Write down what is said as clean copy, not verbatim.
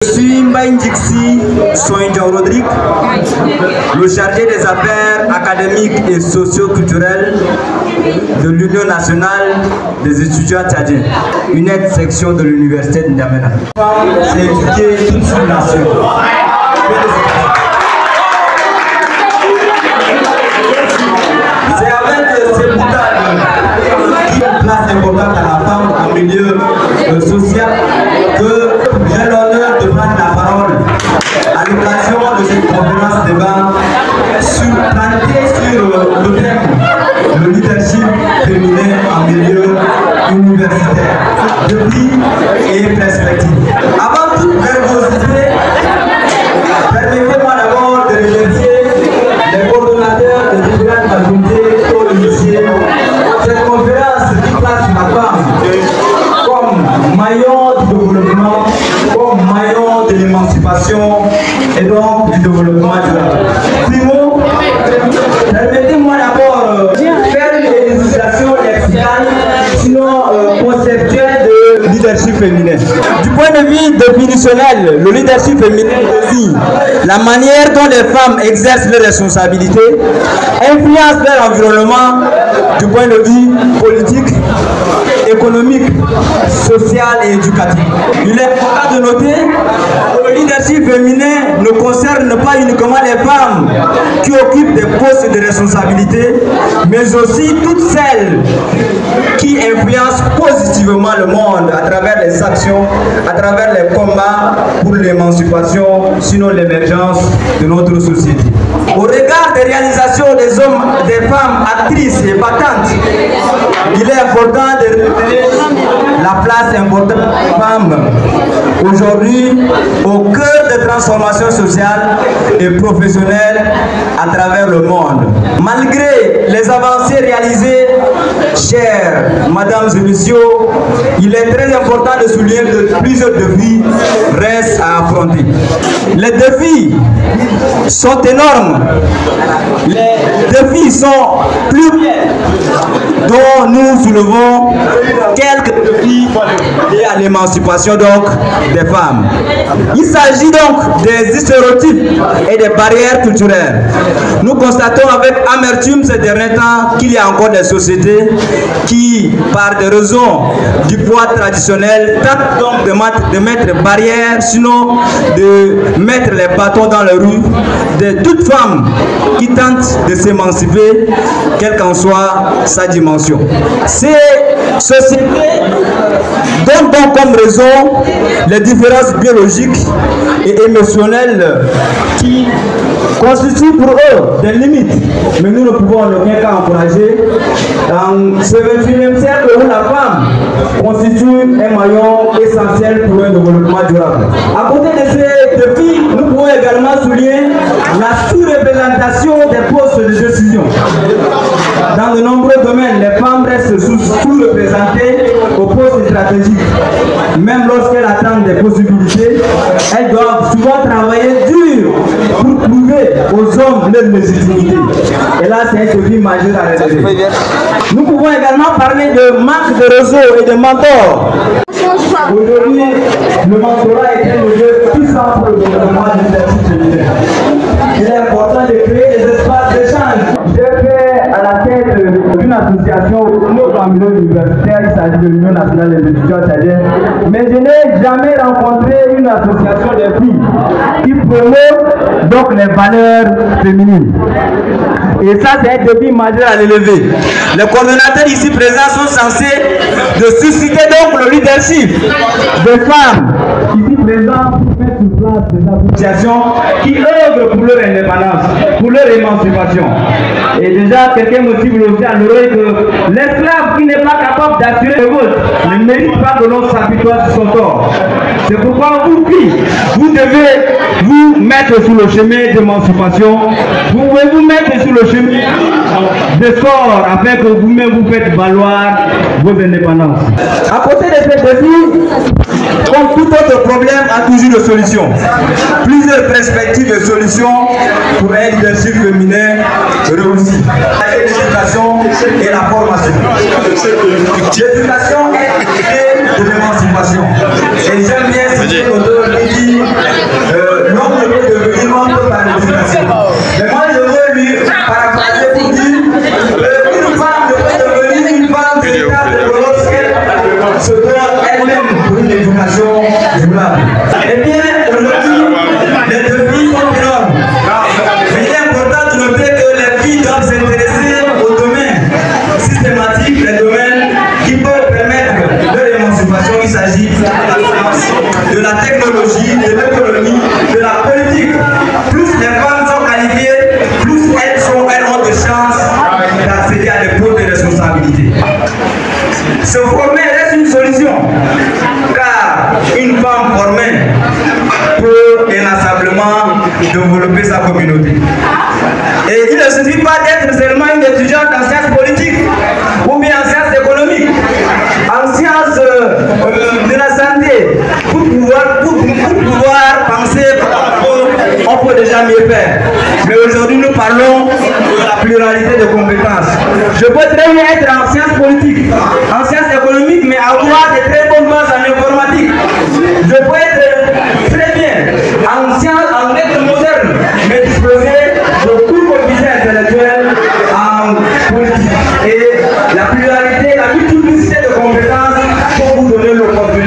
Je suis Mbaïndixi Soindjan Rodrigue, le chargé des affaires académiques et socio-culturelles de l'Union nationale des étudiants tchadiens, une aide section de l'université de N'Djamena. C'est étudier toute une nation. C'est avec ces boutades qui ont une place importante à la femme en milieu social que j'ai l'honneur de prendre la parole à l'occasion de cette conférence débat plantée sur le thème le leadership féminin en milieu universitaire, depuis et perspective. Avant toute verbosité, permettez-moi d'abord de remercier les coordonnateurs des différentes facultés au lycée. Cette conférence qui place la femme comme maillon du développement, comme maillon de l'émancipation et donc du développement durable. Primo, permettez-moi d'abord faire une illustration lexicale, sinon conceptuelle de leadership féminin. Du point de vue définitionnel, le leadership féminin désigne la manière dont les femmes exercent leurs responsabilités, influencent leur environnement du point de vue politique, économique, social et éducatif. Il est important de noter que le leadership féminin ne concerne pas uniquement les femmes qui occupent des postes de responsabilité, mais aussi toutes celles qui influencent positivement le monde à travers les actions, à travers les combats pour l'émancipation, sinon l'émergence de notre société. Au regard des réalisations des hommes, des femmes actrices et battantes, il est important de retenir la place importante des femmes aujourd'hui au cœur des transformations sociales et professionnelles à travers le monde. Malgré les avancées réalisées, chers mesdames et messieurs, il est très important de souligner que plusieurs défis restent à affronter. Les défis sont énormes. Les défis sont pluriels, dont nous soulevons quelques défis liés à l'émancipation des femmes. Il s'agit donc des stéréotypes et des barrières culturelles. Nous constatons avec amertume ces derniers temps qu'il y a encore des sociétés qui, par des raisons du poids traditionnel, tentent donc de mettre barrières, sinon de mettre les bâtons dans les roues de toute femme qui tente de s'émanciper, quelle qu'en soit sa dimension. Ces sociétés donnent donc comme raison les différences biologiques et émotionnelles qui constituent pour eux des limites, mais nous ne pouvons en aucun cas encourager dans ce 21e siècle où la femme constitue un maillon essentiel pour un développement durable. À côté de ces défis, nous pouvons également souligner la sous-représentation des postes de décision. Dans de nombreux domaines, les femmes restent sous-représentées aux postes stratégiques. Même lorsqu'elles attendent des possibilités, elles doivent souvent travailler dur pour prouver aux hommes leur légitimité. Et là, c'est un défi majeur à relever. Nous pouvons également parler de manque de réseau et de mentors. Aujourd'hui, le mentorat est un lieu puissant pour le développement du leadership féminin. Il est important de créer des espaces d'échange. J'ai fait à la tête d'une association en milieu universitaire, il s'agit de l'Union nationale des étudiants tchadiens, mais je n'ai jamais rencontré une association des filles qui promeut donc les valeurs féminines. Et ça, c'est un défi majeur à l'élever. Les coordonnateurs ici présents sont censés de susciter donc le leadership des femmes ici présents pour mettre en place des associations qui œuvrent pour leur indépendance, pour leur émancipation. Et déjà, quelqu'un me dit aussi à l'oreille que l'esclave qui n'est pas capable d'assurer le vote ne mérite pas que l'on s'apitoie sur son tort. C'est pourquoi vous, filles, vous devez vous mettre sur le chemin d'émancipation. Vous pouvez vous mettre sur le chemin de sort afin que vous-même vous faites valoir vos indépendances. À côté de ces défis, comme tout autre problème a toujours une solution. Plusieurs perspectives de solutions pour un leadership féminin réussi. L'éducation et la formation. L'éducation est l'idée de l'émancipation. Et j'aime bien citer l'auteur qui dit l'éducation. Mais moi, je veux lui paraphraser pour dire qu'une femme ne peut devenir une femme véritable lorsqu'elle se doit elle-même pour une éducation durable. Eh bien, aujourd'hui, les défis sont énormes. Mais il est important de noter que les filles doivent s'intéresser aux domaines systématiques, les domaines qui peuvent permettre de l'émancipation. Il s'agit de la science, de la technologie, de l'économie, de la politique. Plus les femmes sont qualifiées, plus elles ont de chances d'accéder à des postes de responsabilité. Se former reste une solution, car une femme formée peut inlassablement développer sa communauté. Et il ne suffit pas d'être seulement une étudiante en sciences politiques ou bien en sciences économiques, en sciences de la santé, pour pouvoir penser, on peut déjà mieux faire. Mais aujourd'hui, nous parlons de la pluralité de compétences. Je peux très bien être en sciences politiques, en sciences économiques, mais avoir de très bonnes bases en informatique. Je peux être très bien en sciences, en lettres modernes, mais disposer de tout coefficient intellectuel en politique. Et la pluralité, la multiplicité de compétences pour vous donner l'opportunité